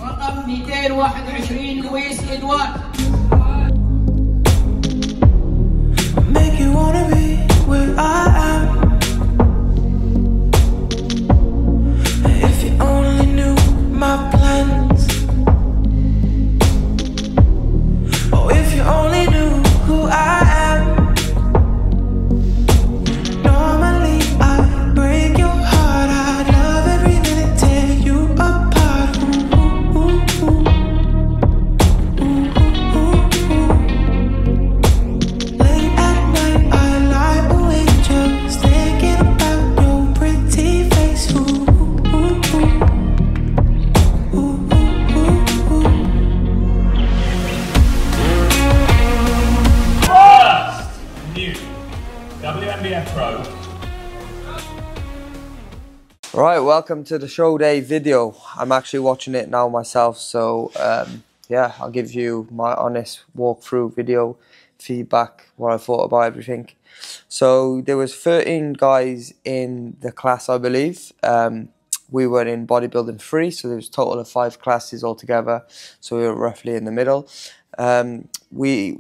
رقم 221 لويس إدوارد. Make you wanna be where I am. If you only knew my plans. Oh, if you only knew who I am. Normally I break your heart. I'd love every minute, tear you apart. Ooh, ooh, ooh. Late at night I lie awake just thinking about your pretty face. Ooh, ooh, ooh. Ooh, ooh, ooh. First new WNBF Pro. Right, welcome to the show day video. I'm actually watching it now myself, so yeah, I'll give you my honest walkthrough video feedback, what I thought about everything. So there was 13 guys in the class, I believe. We were in bodybuilding 3, so there was a total of 5 classes altogether, so we were roughly in the middle. We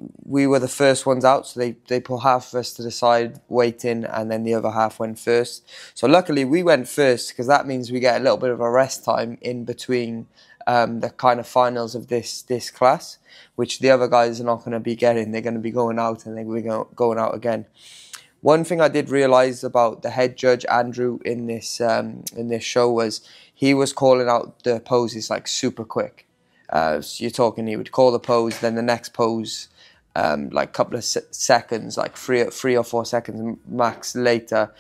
were the first ones out, so they put half of us to the side waiting, and then the other half went first. So luckily we went first, because that means we get a little bit of a rest time in between the kind of finals of this class, which the other guys are not going to be getting. They're going to be going out, and they're going to be going out again. One thing I did realise about the head judge Andrew in this show was he was calling out the poses like super quick. So you're talking, he would call the pose, then the next pose, like a couple of seconds, like three or 4 seconds max later,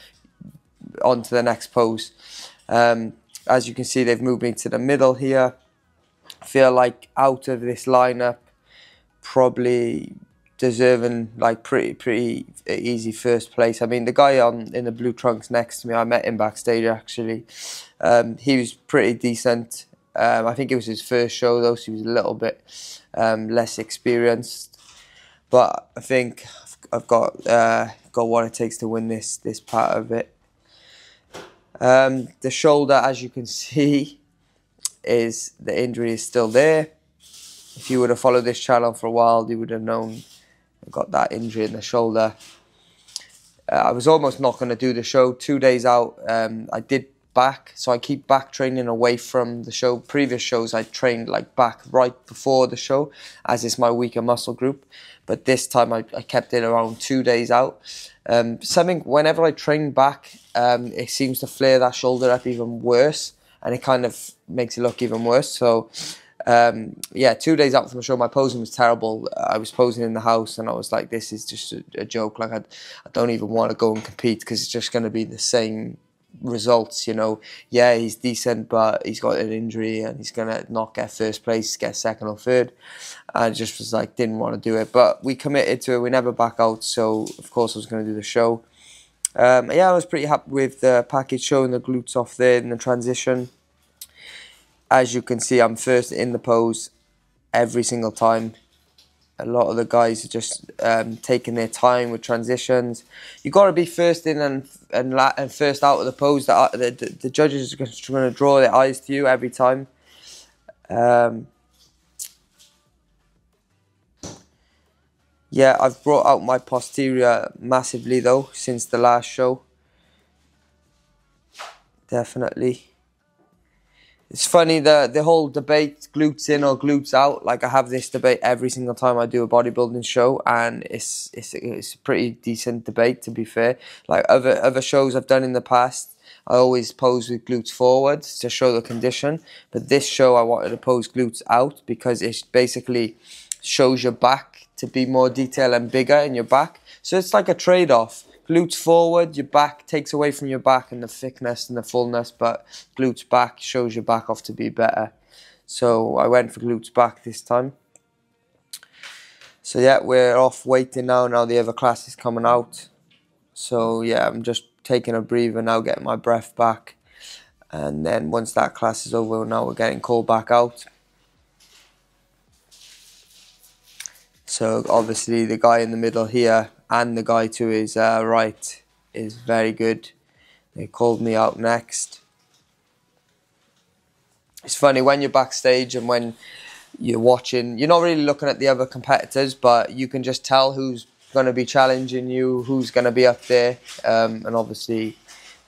on to the next pose. As you can see, they've moved me to the middle here. I feel like out of this lineup, probably deserving like pretty easy first place. I mean, the guy in the blue trunks next to me, I met him backstage actually. He was pretty decent. I think it was his first show though, so he was a little bit less experienced. But I think I've got what it takes to win this part of it. The shoulder, as you can see, the injury is still there. If you would have followed this channel for a while, you would have known I got that injury in the shoulder. I was almost not going to do the show. 2 days out, I did back, so I keep back training away from the show. Previous shows I trained like back right before the show, as it's my weaker muscle group, but this time I kept it around 2 days out. Whenever I train back, it seems to flare that shoulder up even worse, and it kind of makes it look even worse. So yeah, 2 days out from the show, my posing was terrible. I was posing in the house and I was like, this is just a joke. Like I don't even want to go and compete, because it's just going to be the same results, you know. Yeah, he's decent, but he's got an injury and he's going to not get first place, get second or third. I just was like, didn't want to do it. But we committed to it, we never back out, so of course I was going to do the show. Yeah, I was pretty happy with the package, showing the glutes off there in the transition. As you can see, I'm first in the pose every single time. A lot of the guys are just taking their time with transitions. You got to be first in and first out of the pose. The judges are going to draw their eyes to you every time. Yeah, I've brought out my posterior massively though since the last show. Definitely. It's funny, the whole debate, glutes in or glutes out, like I have this debate every single time I do a bodybuilding show, and it's a pretty decent debate, to be fair. Like other shows I've done in the past, I always pose with glutes forwards to show the condition, but this show I wanted to pose glutes out because it basically shows your back to be more detailed and bigger in your back. So it's like a trade-off. Glutes forward, your back takes away from your back and the thickness and the fullness, but glutes back shows your back off to be better. So I went for glutes back this time. So yeah, we're off waiting now. Now the other class is coming out. So yeah, I'm just taking a breather now, getting my breath back. And then once that class is over, now we're getting called back out. So obviously the guy in the middle here and the guy to his right is very good. They called me out next. it's funny when you're backstage and when you're watching, you're not really looking at the other competitors, but you can just tell who's going to be challenging you, who's going to be up there. And obviously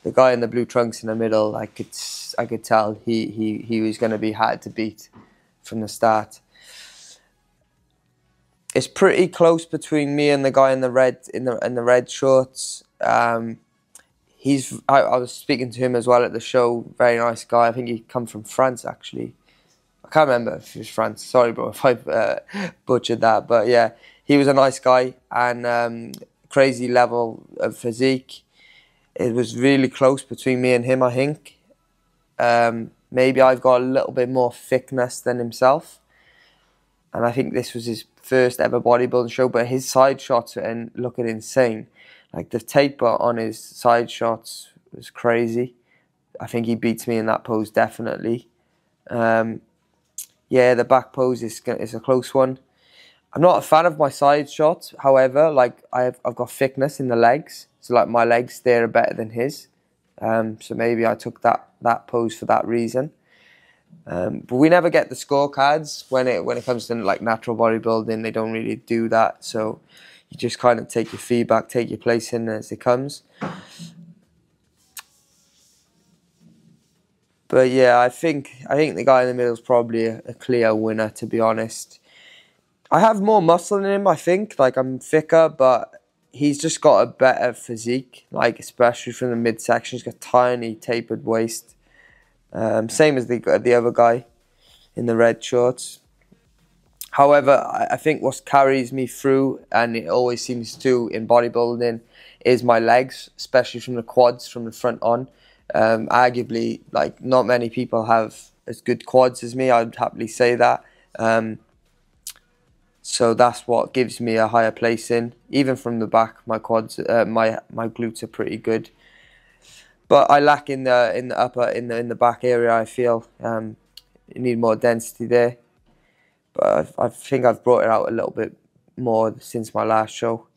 the guy in the blue trunks in the middle, I could tell he was going to be hard to beat from the start. It's pretty close between me and the guy in the red shorts. I was speaking to him as well at the show. Very nice guy. I think he come from France actually. I can't remember if he was France. Sorry, bro, if I butchered that. But yeah, he was a nice guy and crazy level of physique. It was really close between me and him, I think. Maybe I've got a little bit more thickness than himself. And I think this was his first ever bodybuilding show, but his side shots are looking insane. Like the taper on his side shots was crazy. I think he beats me in that pose, definitely. Yeah, the back pose is a close one. I'm not a fan of my side shots. However, like I've got thickness in the legs, so like my legs there are better than his. So maybe I took that pose for that reason. But we never get the scorecards when it comes to like natural bodybuilding. They don't really do that. So you just kind of take your feedback, take your place in as it comes. But yeah, I think the guy in the middle is probably a clear winner, to be honest. I have more muscle in him, I think. Like, I'm thicker, but he's just got a better physique. Like, especially from the midsection. He's got tiny, tapered waist. Same as the other guy in the red shorts. However, I think what carries me through, and it always seems to in bodybuilding, is my legs, especially from the quads, from the front on. Arguably, like, not many people have as good quads as me. I'd happily say that. So that's what gives me a higher place in. Even from the back, my quads, my glutes are pretty good. But I lack in the back area. I feel you need more density there. But I think I've brought it out a little bit more since my last show.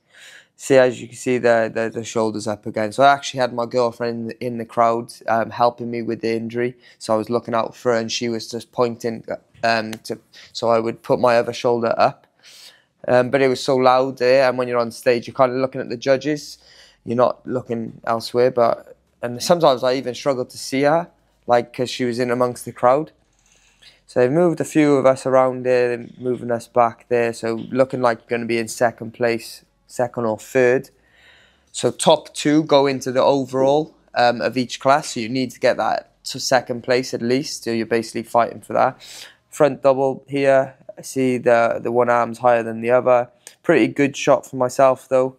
See, as you can see, the shoulders up again. So I actually had my girlfriend in the crowd helping me with the injury. So I was looking out for her, and she was just pointing so I would put my other shoulder up. But it was so loud there, and when you're on stage, you're kind of looking at the judges. You're not looking elsewhere. And sometimes I even struggled to see her, like, because she was in amongst the crowd. So they've moved a few of us around there, they're moving us back there. So looking like going to be in second place, second or third. So top two go into the overall of each class. So you need to get that to second place at least. So you're basically fighting for that. Front double here. I see the one arm's higher than the other. Pretty good shot for myself though.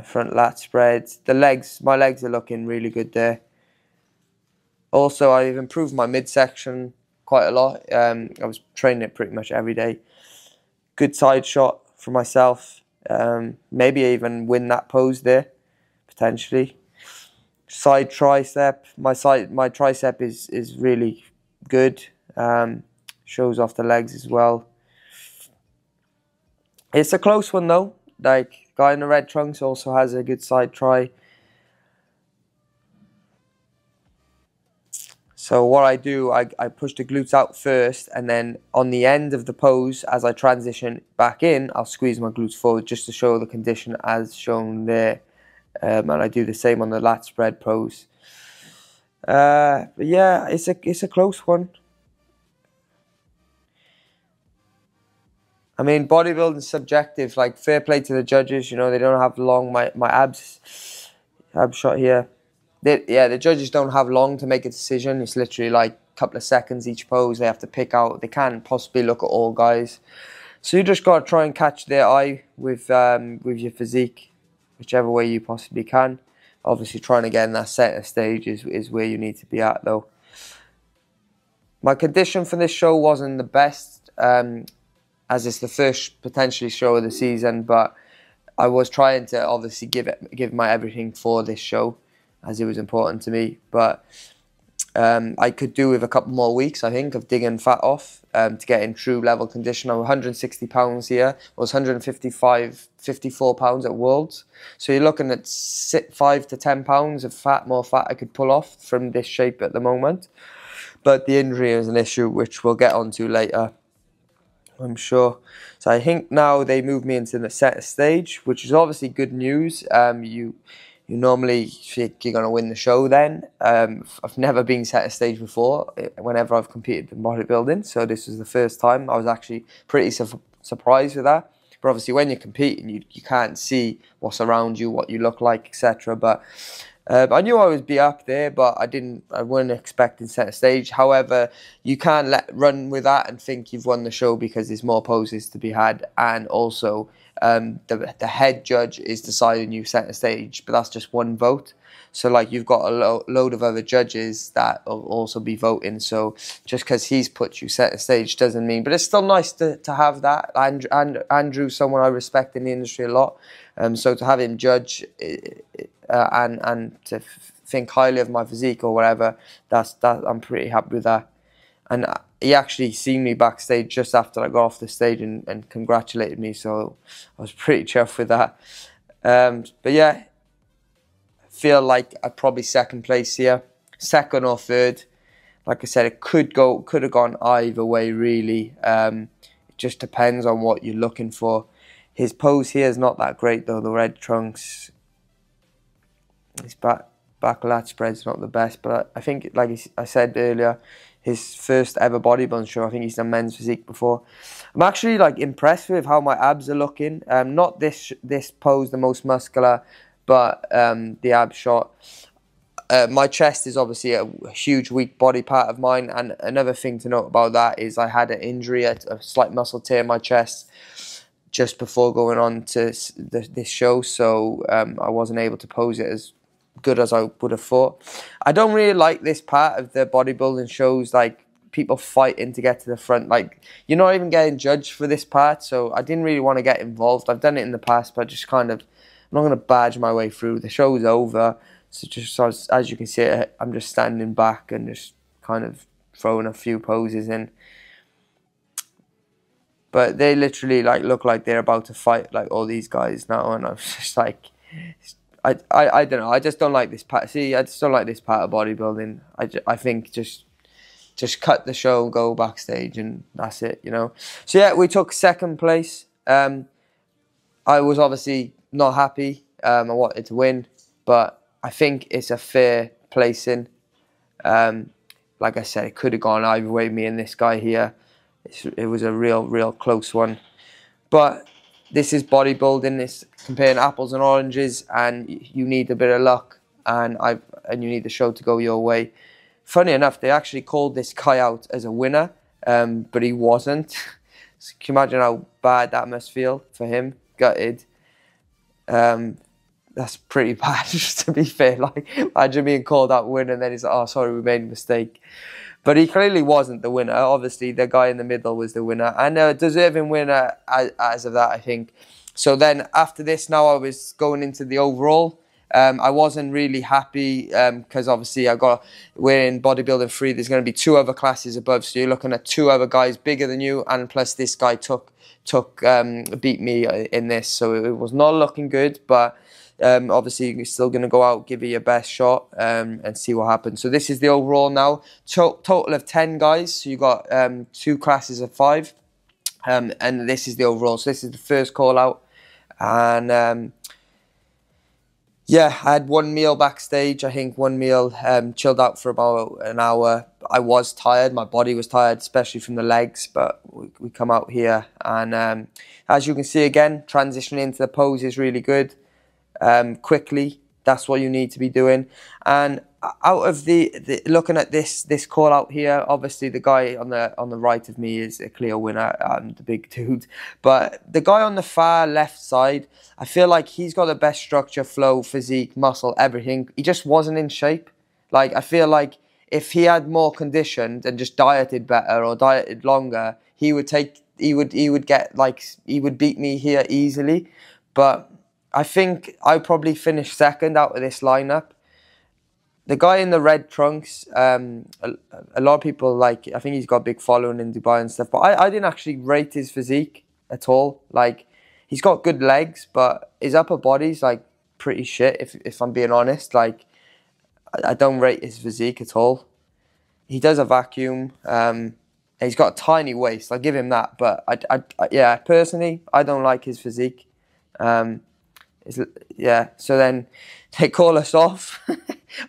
Front lat spread. My legs are looking really good there. Also, I've improved my midsection quite a lot. I was training it pretty much every day. Good side shot for myself. Maybe even win that pose there, potentially. Side tricep. My tricep is really good. Shows off the legs as well. It's a close one though. Like, guy in the red trunks also has a good side try. So what I do, I push the glutes out first, and then on the end of the pose, as I transition back in, I'll squeeze my glutes forward just to show the condition as shown there. And I do the same on the lat spread pose. But yeah, it's a close one. I mean, bodybuilding's subjective. Like, fair play to the judges. You know, they don't have long. My ab shot here. The judges don't have long to make a decision. It's literally like a couple of seconds each pose. They have to pick out. They can't possibly look at all guys. So you just got to try and catch their eye with your physique, whichever way you possibly can. Obviously, trying to get in that center stage is where you need to be at, though. My condition for this show wasn't the best, as it's the first potentially show of the season, but I was trying to obviously give my everything for this show, as it was important to me. But I could do with a couple more weeks, I think, of digging fat off to get in true level condition. I'm 160 pounds here. I was 155, 54 pounds at Worlds. So you're looking at 5 to 10 pounds of fat, more fat I could pull off from this shape at the moment. But the injury is an issue which we'll get onto later, I'm sure. So I think now they moved me into the set stage, which is obviously good news. You normally think you're going to win the show then. I've never been set stage before whenever I've competed in bodybuilding. So this was the first time. I was actually pretty surprised with that. But obviously when you're competing, you can't see what's around you, what you look like, etc. But I knew I would be up there, but I wasn't expecting set stage. However, you can't run with that and think you've won the show because there's more poses to be had, and also the head judge is deciding you set stage, but that's just one vote. So like you've got a load of other judges that will also be voting. So just because he's put you set stage doesn't mean, but it's still nice to have that. Andrew's someone I respect in the industry a lot. So to have him judge and to think highly of my physique or whatever, I'm pretty happy with that. And he actually seen me backstage just after I got off the stage and congratulated me, so I was pretty chuffed with that. But yeah, I feel like I'm probably second place here, second or third. Like I said, it could have gone either way really. It just depends on what you're looking for. His pose here is not that great though. The red trunks, his back lat spread's not the best, but I think, like I said earlier, his first ever bodybuilding show, I think he's done men's physique before. I'm actually like impressed with how my abs are looking. Not this pose, the most muscular, but the ab shot. My chest is obviously a huge weak body part of mine, and another thing to note about that is I had an injury, a slight muscle tear in my chest just before going on to this show, so I wasn't able to pose it as good as I would have thought. I don't really like this part of the bodybuilding shows, like people fighting to get to the front. Like, you're not even getting judged for this part, so I didn't really want to get involved. I've done it in the past, but just kind of, I'm not going to badge my way through. The show's over, so just as you can see, I'm just standing back and just kind of throwing a few poses in. But they literally like look like they're about to fight, like all these guys now, and I'm just like, I don't know. I just don't like this part. See, I just don't like this part of bodybuilding. I think just cut the show, go backstage, and that's it, you know. So yeah, we took second place. I was obviously not happy. I wanted to win, but I think it's a fair placing. Like I said, it could have gone either way, me and this guy here. It was a real close one. But this is bodybuilding. It's comparing apples and oranges, and you need a bit of luck, and you need the show to go your way. Funny enough, they actually called this guy out as a winner, but he wasn't. So can you imagine how bad that must feel for him? Gutted. That's pretty bad, just to be fair. Like, imagine being called out winner, and then he's like, "Oh, sorry, we made a mistake." But he clearly wasn't the winner. Obviously, the guy in the middle was the winner, and a deserving winner as of that, I think. So then after this, now I was going into the overall. I wasn't really happy because obviously we're in bodybuilding 3. There's going to be 2 other classes above, so you're looking at 2 other guys bigger than you, and plus this guy beat me in this, so it was not looking good. But obviously you're still going to go out, give it your best shot, and see what happens. So this is the overall now. Total of 10 guys. So you got 2 classes of 5, and this is the overall. So this is the first call out, and yeah, I had 1 meal backstage. I think 1 meal, chilled out for about an hour. I was tired. My body was tired, especially from the legs. But we come out here, and as you can see again, transitioning into the pose is really good. Quickly, that's what you need to be doing. And out of the looking at this call out here, obviously the guy on the right of me is a clear winner, the big dude. But the guy on the far left side, I feel like he's got the best structure, flow, physique, muscle, everything. He just wasn't in shape. Like, I feel like if he had more conditioned and just dieted better or dieted longer, he would beat me here easily. But I think I probably finished second out of this lineup. the guy in the red trunks, a lot of people like, I think he's got a big following in Dubai and stuff, but I didn't actually rate his physique at all. Like, he's got good legs, but his upper body's like pretty shit, if I'm being honest. Like, I don't rate his physique at all. He does a vacuum. He's got a tiny waist. I'll give him that. But yeah, personally, I don't like his physique. Yeah. So then they call us off.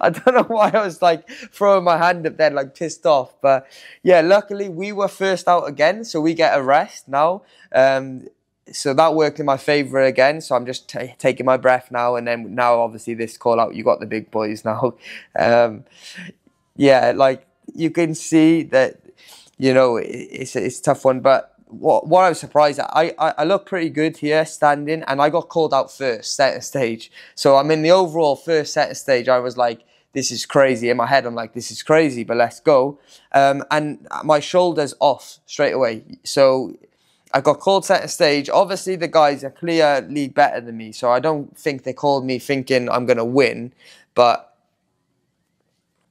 I don't know why I was like throwing my hand up there, like pissed off. But yeah, luckily we were first out again, so we get a rest now. So that worked in my favour again. So I'm just taking my breath now, and then now obviously this call out, you got the big boys now. Yeah, like you can see that, you know, it's a tough one. But what I was surprised at, I look pretty good here standing, and I got called out first center stage. So I'm in the overall first center stage. I was like, this is crazy. In my head, I'm like, this is crazy, but let's go. And my shoulder's off straight away. So I got called center stage. Obviously, the guys are clearly better than me, so I don't think they called me thinking I'm going to win. But,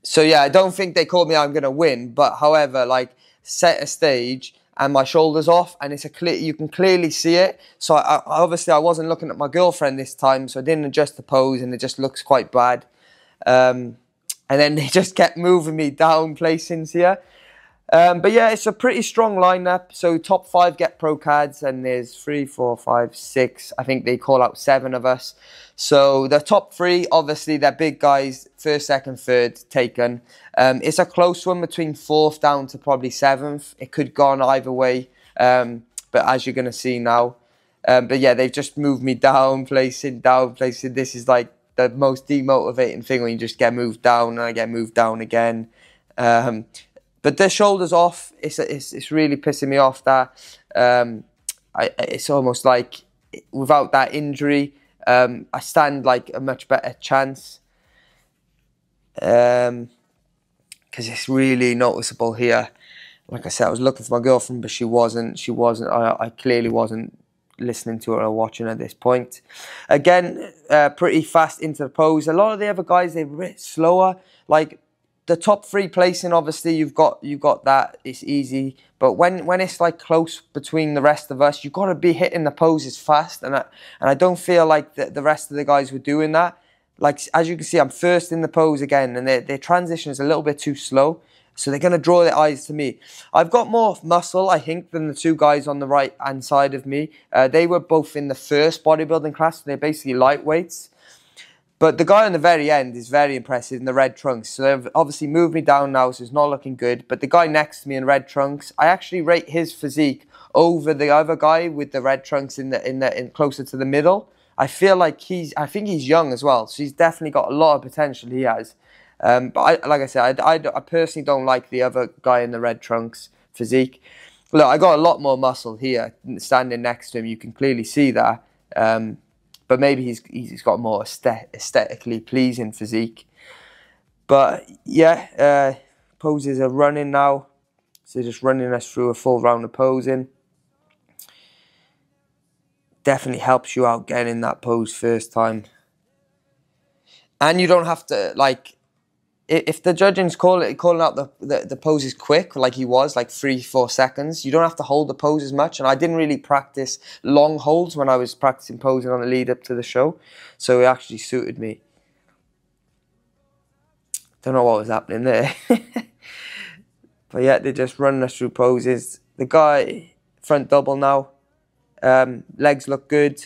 so yeah, I don't think they called me I'm going to win. But however, like, center stage, and my shoulder's off, and it's you can clearly see it. So obviously I wasn't looking at my girlfriend this time, so I didn't adjust the pose, and it just looks quite bad. And then they just kept moving me down placings here. But yeah, it's a pretty strong lineup. So top 5 get pro cards, and there's 3, 4, 5, 6. I think they call out 7 of us. So the top 3, obviously, they're big guys. 1st, 2nd, 3rd taken. It's a close one between 4th down to probably 7th. It could go on either way. But as you're going to see now. But yeah, they've just moved me down placing, down placing. This is like the most demotivating thing when you just get moved down, and I get moved down again. But the shoulder's off. It's really pissing me off that it's almost like without that injury, I stand like a much better chance. Because it's really noticeable here. Like I said, I was looking for my girlfriend, but she wasn't. I clearly wasn't listening to her or watching at this point. Again, pretty fast into the pose. A lot of the other guys, they're a bit slower. Like, the top 3 placing, obviously, you've got that. It's easy. But when it's like close between the rest of us, you've got to be hitting the poses fast. And I don't feel like the rest of the guys were doing that. Like, as you can see, I'm first in the pose again, and their transition is a little bit too slow. So they're going to draw their eyes to me. I've got more muscle, I think, than the 2 guys on the right-hand side of me. They were both in the first bodybuilding class. So they're basically lightweights. But the guy on the very end is very impressive in the red trunks. So they've obviously moved me down now, so it's not looking good. But the guy next to me in red trunks, I actually rate his physique over the other guy with the red trunks in closer to the middle. I feel like I think he's young as well. So he's definitely got a lot of potential, he has. But like I said, I personally don't like the other guy in the red trunks physique. Look, I got a lot more muscle here standing next to him. You can clearly see that. But maybe he's got more aesthetically pleasing physique. But yeah, poses are running now. So just running us through a full round of posing. Definitely helps you out getting in that pose first time. And you don't have to, like, if the judging's calling out the poses quick, like he was, like 3-4 seconds, you don't have to hold the pose as much. And I didn't really practice long holds when I was practicing posing on the lead up to the show. So it actually suited me. Don't know what was happening there. But yeah, they're just running us through poses. The guy, front double now. Legs look good.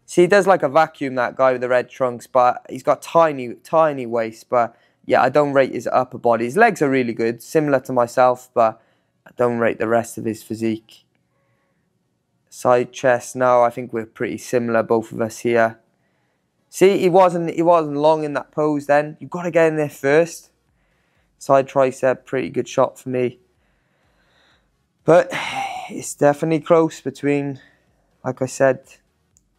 See, he does like a vacuum, that guy with the red trunks, but he's got tiny waist. But yeah, I don't rate his upper body. His legs are really good, similar to myself, but I don't rate the rest of his physique. Side chest now, I think we're pretty similar, both of us here. See, he wasn't long in that pose then. You've got to get in there first. Side tricep, pretty good shot for me. But it's definitely close between, like I said,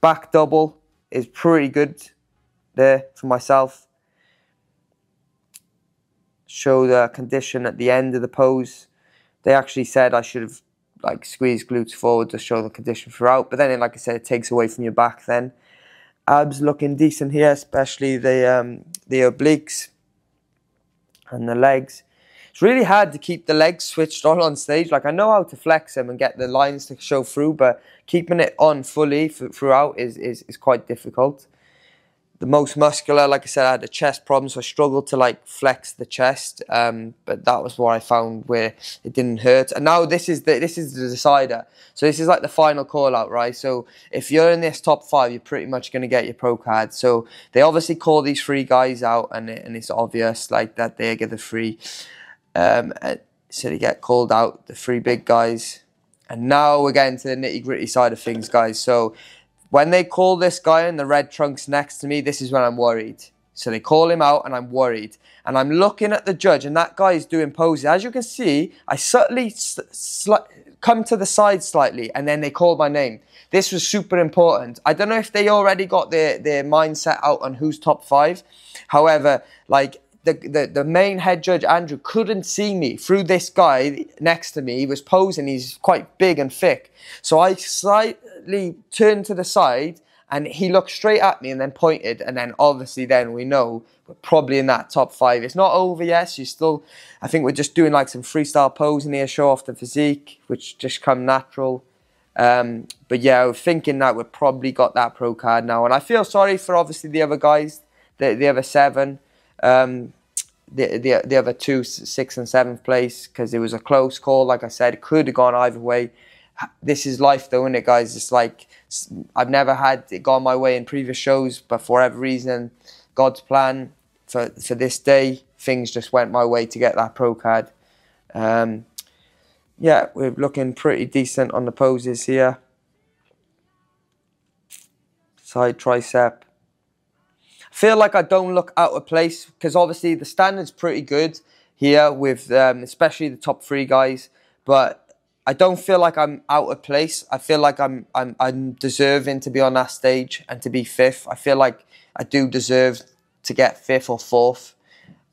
back double is pretty good there for myself. Show the condition at the end of the pose. They actually said I should have like squeezed glutes forward to show the condition throughout. But then, like I said, it takes away from your back then. Abs looking decent here, especially the obliques. And the legs. It's really hard to keep the legs switched on stage. Like, I know how to flex them and get the lines to show through, but keeping it on fully throughout is quite difficult. The most muscular, like I said, I had a chest problem, so I struggled to like flex the chest. But that was what I found where it didn't hurt. And now this is the decider. So this is like the final call out, right? So if you're in this top 5, you're pretty much going to get your pro card. So they obviously call these 3 guys out, and it's obvious like that they get the 3. So they get called out, the 3 big guys. And now we're getting to the nitty gritty side of things, guys. So when they call this guy in the red trunks next to me, this is when I'm worried. So they call him out and I'm worried. And I'm looking at the judge and that guy is doing poses. As you can see, I subtly come to the side slightly and then they call my name. This was super important. I don't know if they already got their mindset out on who's top 5. However, like the main head judge, Andrew, couldn't see me through this guy next to me. He was posing. He's quite big and thick. So I slightly turned to the side and he looked straight at me and then pointed. And then obviously then we know we're probably in that top 5. It's not over yet. You still, I think we're just doing like some freestyle posing here, show off the physique, which just come natural. But yeah, we're thinking that we've probably got that pro card now. And I feel sorry for obviously the other guys, the other 7. The other 2, 6th and 7th place, because it was a close call. Like I said, it could have gone either way. This is life though, isn't it, guys? It's like, I've never had it gone my way in previous shows, but for whatever reason, God's plan for this day, things just went my way to get that pro card. Yeah, we're looking pretty decent on the poses here. Side tricep. Feel like I don't look out of place because obviously the standard's pretty good here with especially the top 3 guys, but I don't feel like I'm out of place. I feel like I'm deserving to be on that stage and to be 5th. I feel like I do deserve to get 5th or 4th.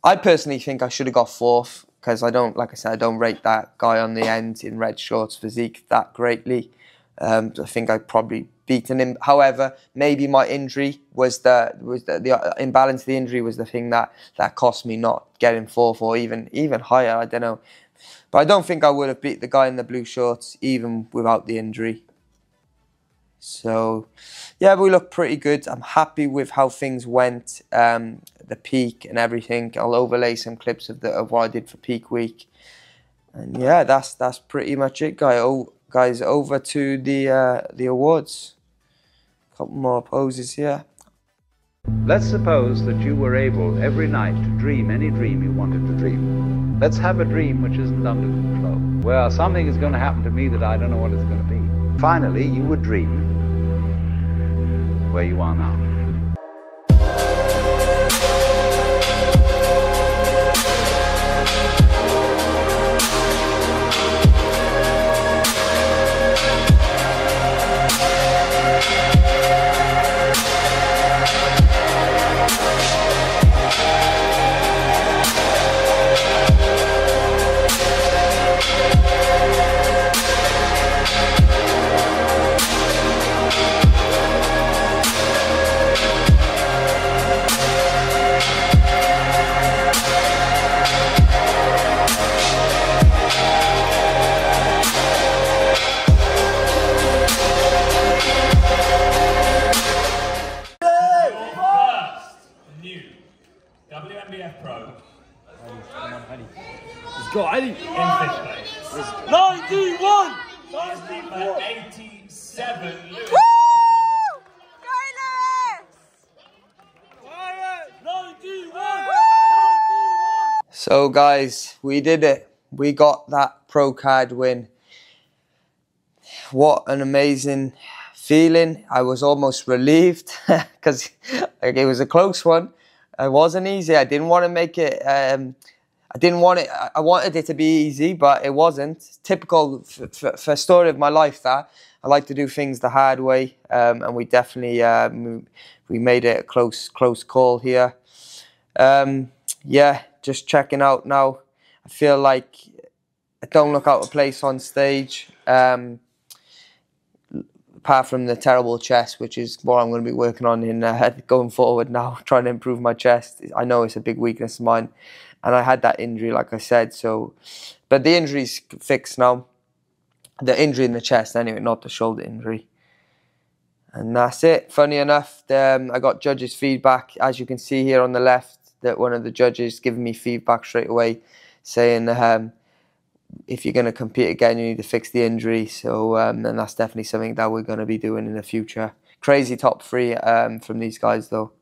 I personally think I should have got 4th because I don't, like I said, I don't rate that guy on the end in red shorts physique that greatly. I think I probably beaten him. However, maybe my injury was the imbalance of the injury was the thing that cost me not getting 4th or even higher. I don't know, but I don't think I would have beat the guy in the blue shorts even without the injury. So yeah, we look pretty good. I'm happy with how things went, the peak and everything. I'll overlay some clips of what I did for peak week, and yeah, that's pretty much it, guys. Over to the awards. Couple more poses here. Let's suppose that you were able every night to dream any dream you wanted to dream. Let's have a dream which isn't under control. Well, something is going to happen to me that I don't know what it's going to be. Finally, you would dream where you are now. WNBF Pro. Let's go, Ali. In 5th place. 91! Is number 87, Lewis. Woo! Go Lewis! 91! So guys, we did it. We got that pro card win. What an amazing feeling. I was almost relieved because it was a close one. It wasn't easy. I didn't want to make it. I wanted it to be easy, but it wasn't. Typical for a story of my life that I like to do things the hard way, and we definitely we made it a close call here. Yeah, just checking out now. I feel like I don't look out of place on stage. Apart from the terrible chest, which is what I'm going to be working on in going forward now, trying to improve my chest. I know it's a big weakness of mine. and I had that injury, like I said. So, but the injury's fixed now. The injury in the chest, anyway, not the shoulder injury. And that's it. Funny enough, I got judges' feedback, as you can see here on the left, that one of the judges giving me feedback straight away, saying if you're going to compete again, you need to fix the injury. So, and that's definitely something that we're going to be doing in the future. Crazy top 3 from these guys, though.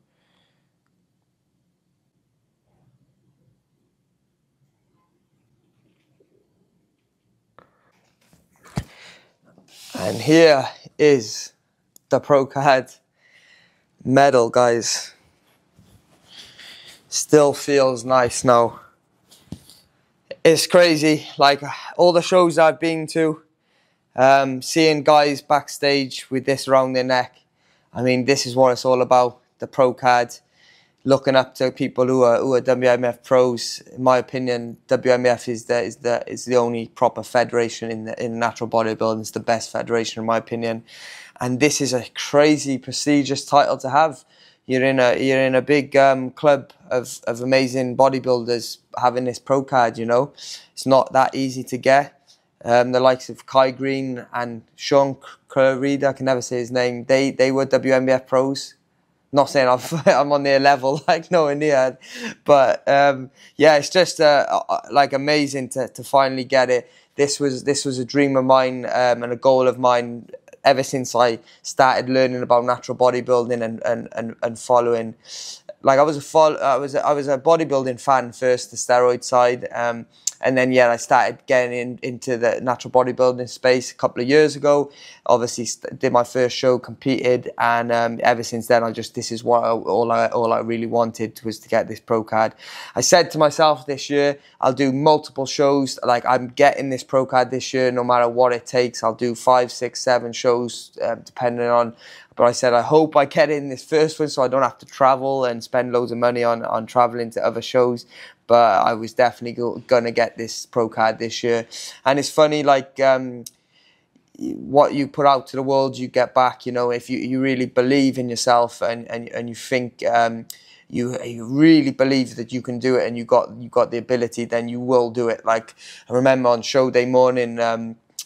And here is the Pro Card medal, guys. Still feels nice now. It's crazy, like all the shows I've been to, seeing guys backstage with this around their neck. I mean, this is what it's all about, the Pro Card. Looking up to people who are WNBF pros. In my opinion, WNBF is the only proper federation in natural bodybuilding. It's the best federation in my opinion, and this is a crazy prestigious title to have. You're in a big club of amazing bodybuilders having this Pro Card. You know, it's not that easy to get. The likes of Kai Green and Sean Reed, I can never say his name. They were WNBF pros. Not saying I'm on their level, like nowhere near, but yeah, it's just like amazing to finally get it. This was a dream of mine and a goal of mine ever since I started learning about natural bodybuilding and following. Like I was a bodybuilding fan first, the steroid side, and then yeah, I started getting into the natural bodybuilding space a couple of years ago. Obviously, did my first show, competed, and ever since then, this is what all I really wanted was to get this Pro Card. I said to myself this year, I'll do multiple shows. Like I'm getting this Pro Card this year, no matter what it takes. I'll do 5, 6, 7 shows, depending on. But I said, I hope I get in this first one so I don't have to travel and spend loads of money on traveling to other shows. But I was definitely going to get this Pro Card this year. And it's funny, like, what you put out to the world, you get back. You know, if you really believe in yourself and you think you really believe that you can do it and you got the ability, then you will do it. Like, I remember on show day morning,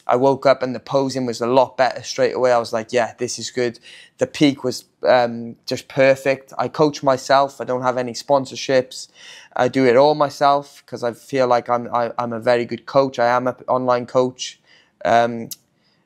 I woke up and the posing was a lot better straight away. I was like, yeah, this is good. The peak was just perfect. I coach myself. I don't have any sponsorships. I do it all myself because I feel like I'm a very good coach. I am an online coach, and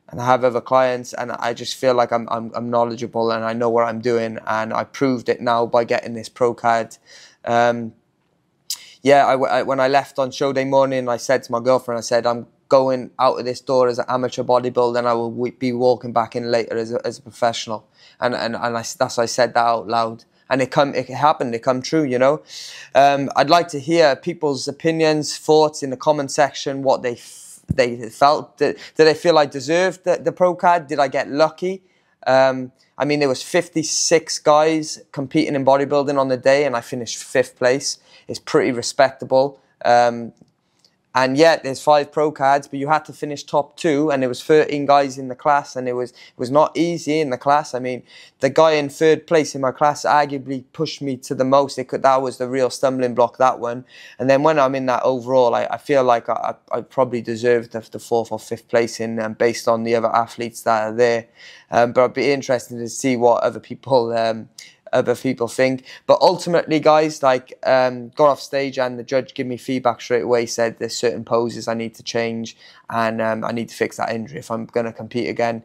I have other clients, and I just feel like I'm knowledgeable and I know what I'm doing, and I proved it now by getting this Pro Card. Yeah, when I left on show day morning, I said to my girlfriend, I said, I'm going out of this door as an amateur bodybuilder, and I will be walking back in later as a professional. And that's why I said that out loud. And it happened. It come true. You know. I'd like to hear people's opinions, thoughts in the comment section. What they felt. Did they feel I deserved the Pro Card? Did I get lucky? I mean, there was 56 guys competing in bodybuilding on the day, and I finished 5th place. It's pretty respectable. And yet there's 5 Pro Cards, but you had to finish top 2, and there was 13 guys in the class, and it was not easy in the class. I mean, the guy in 3rd place in my class arguably pushed me to the most. That was the real stumbling block, that one. And then when I'm in that overall, I feel like I probably deserved the 4th or 5th place based on the other athletes that are there. But I'd be interested to see what other people think. But ultimately, guys, like, got off stage and the judge gave me feedback straight away, said there's certain poses I need to change, and I need to fix that injury if I'm going to compete again.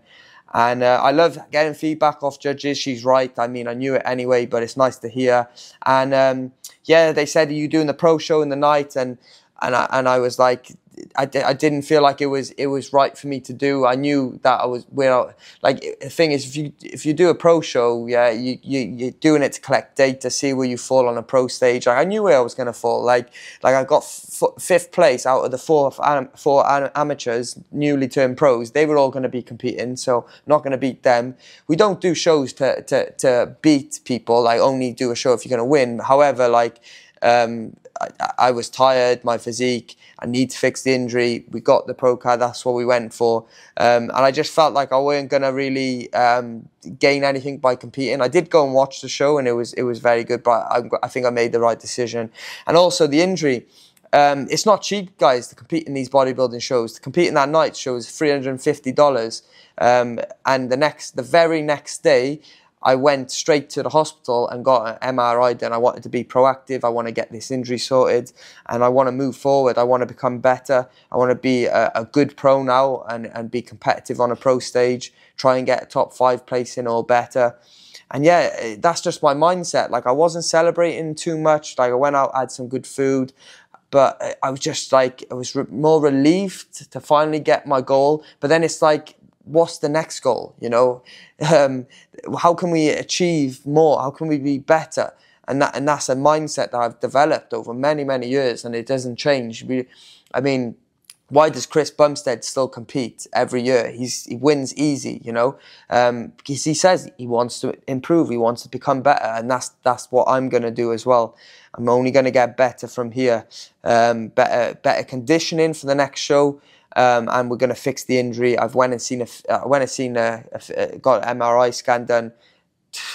And I love getting feedback off judges. She's right. I mean, I knew it anyway, but it's nice to hear. And yeah, they said, are you doing the pro show in the night? And I was like, I didn't feel like it was right for me to do. I knew that I was like, the thing is, if you do a pro show, yeah, you're doing it to collect data, see where you fall on a pro stage. Like, I knew where I was gonna fall. Like I got 5th place out of the four amateurs, newly turned pros. They were all gonna be competing, so not gonna beat them. We don't do shows to beat people. Like, only do a show if you're gonna win. However, like, I was tired, my physique, I need to fix the injury. We got the pro card, that's what we went for. And I just felt like I weren't going to really gain anything by competing. I did go and watch the show, and it was very good, but I think I made the right decision. And also the injury, it's not cheap, guys, to compete in these bodybuilding shows. To compete in that night show is $350. And the very next day, I went straight to the hospital and got an MRI done. I wanted to be proactive. I want to get this injury sorted, and I want to move forward. I want to become better. I want to be a good pro now and be competitive on a pro stage, try and get a top 5 placing or better. And yeah, that's just my mindset. Like, I wasn't celebrating too much. Like, I went out, had some good food, but I was just like, I was more relieved to finally get my goal. But then it's like, what's the next goal? You know, how can we achieve more? How can we be better? And that's a mindset that I've developed over many years, and it doesn't change. I mean, why does Chris Bumstead still compete every year? He wins easy, you know, because he says he wants to improve, he wants to become better, and that's what I'm going to do as well. I'm only going to get better from here, better conditioning for the next show. And we're going to fix the injury. I've went and seen got an MRI scan done.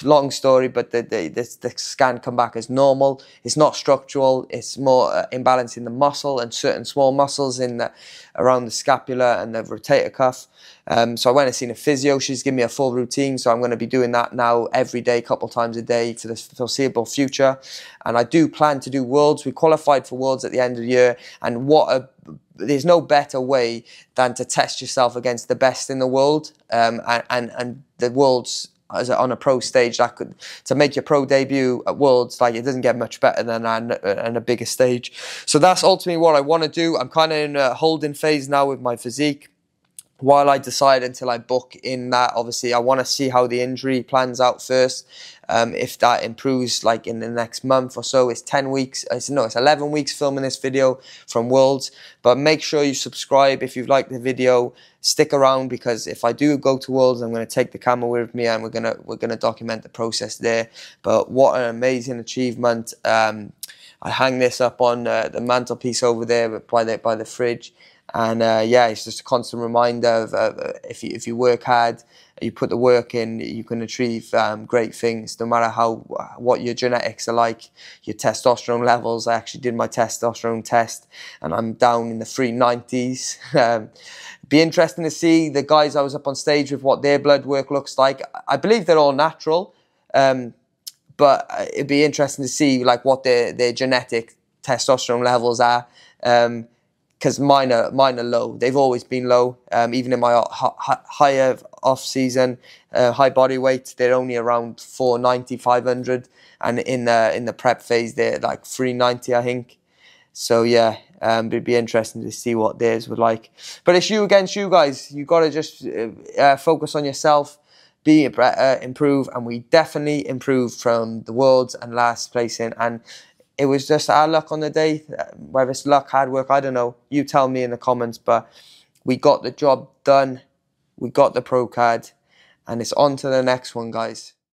Long story, but the scan come back as normal. It's not structural. It's more imbalance in the muscle and certain small muscles around the scapula and the rotator cuff. So I went and seen a physio. She's given me a full routine, so I'm going to be doing that now every day, a couple times a day for the foreseeable future. And I do plan to do Worlds. We qualified for Worlds at the end of the year, and there's no better way than to test yourself against the best in the world, and the Worlds on a pro stage. To make your pro debut at Worlds, like, it doesn't get much better than on a bigger stage. So that's ultimately what I want to do. I'm kind of in a holding phase now with my physique, while I decide until I book in that. Obviously, I want to see how the injury plans out first. If that improves, like, in the next month or so. It's 10 weeks. It's 11 weeks filming this video from Worlds. But make sure you subscribe if you've liked the video. Stick around, because if I do go to Worlds, I'm going to take the camera with me, and we're gonna document the process there. But what an amazing achievement! I hang this up on the mantelpiece over there by the fridge. And yeah, it's just a constant reminder of if you work hard, you put the work in, you can achieve great things, no matter what your genetics are like, your testosterone levels. I actually did my testosterone test, and I'm down in the 390s. Be interesting to see the guys I was up on stage with, what their blood work looks like. I believe they're all natural, but it'd be interesting to see, like, what their genetic testosterone levels are. Because mine are low. They've always been low. Even in my higher off-season, high body weight, they're only around 490, 500, and in the prep phase, they're like 390, I think. So yeah, it'd be interesting to see what theirs would like. But it's you against you, guys. You got to just focus on yourself, be better, improve, and we definitely improved from the Worlds and last placing. And it was just our luck on the day. Whether it's luck, hard work, I don't know. You tell me in the comments. But we got the job done. We got the pro card. And it's on to the next one, guys.